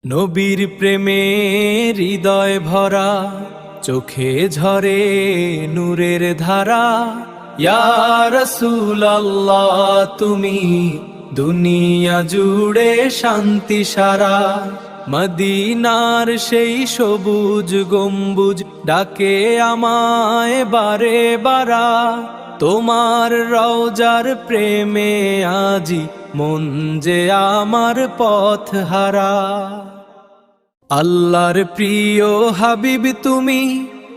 নবীর প্রেমে হৃদয় ভরা, চোখে ঝরে নূরের ধারা। ইয়া রাসূলুল্লাহ তুমি দুনিয়া জুড়ে শান্তি সারা। মদিনার সেই সবুজ গম্বুজ ডাকে আমায় বারে বারা। তোমার রওজার প্রেমে আজি মন যে আমার পথ হারা। আল্লাহর প্রিয় হাবিব তুমি,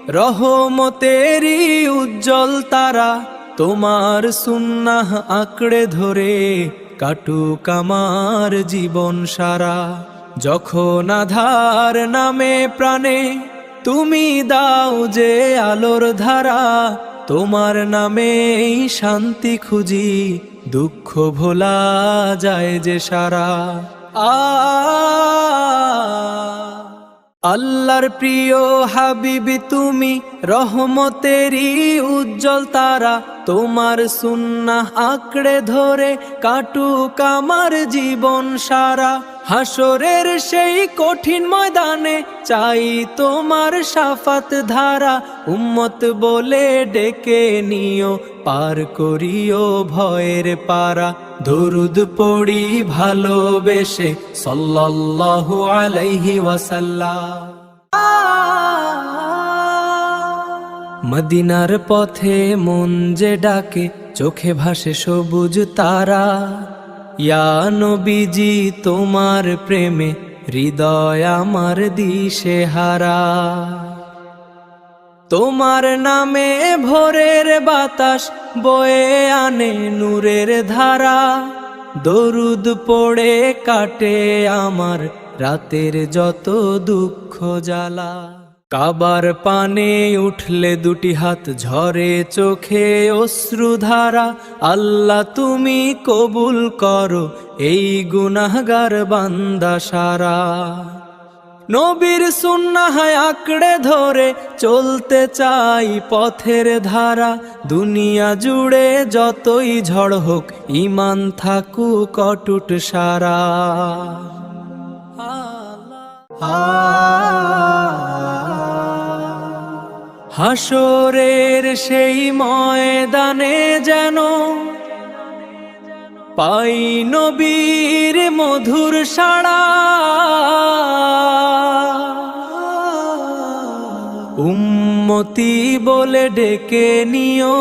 রহমতেরই উজ্জ্বল তারা। তোমার সুন্নাহ আঁকড়ে ধরে কাটুক আমার জীবন সারা। যখন আধার নামে প্রাণে তুমি দাও যে আলোর ধারা। তোমার নামেই শান্তি খুঁজি, দুঃখ ভোলা যায় যে সারা। আল্লাহর প্রিয় হাবিবি তুমি, রহমতেরই উজ্জ্বল তারা। তোমার সুন্নাহ আঁকড়ে ধরে কাটুক আমার জীবন সারা। হাসরের সেই কঠিন ময়দানে চাই তোমার শাফাত ধারা। উম্মত বলে ডেকে নিও, পার করিও ভয়ের পারা। দরুদ পড়ি ভালোবেসে সাল্লাল্লাহু আলাইহি ওয়াসাল্লাম। মদিনার পথে মন যে ডাকে, চোখে ভাসে সবুজ তারা। ইয়া নবীজি তোমার প্রেমে হৃদয় আমার দিশে হারা। তোমার নামে ভোরের বাতাস বয়ে আনে নূরের ধারা। দরুদ পড়ে কাটে আমার রাতের যত দুঃখ জ্বালা। কাবার পানে উঠলে দুটি হাত ঝরে চোখে অশ্রুধারা। আল্লাহ তুমি কবুল করো এই গুনাহগার বান্দা সারা। নবীর সুন্নাহ আঁকড়ে ধরে চলতে চাই পথের ধারা। দুনিয়া জুড়ে যতই ঝড় হোক, ঈমান থাকুক অটুট সারা। হাসরের সেই ময়দানে যেন পাই নবীর মধুর সাড়া। উম্মতি বলে ডেকে নিও,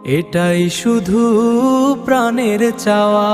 এটাই শুধু প্রাণের চাওয়া।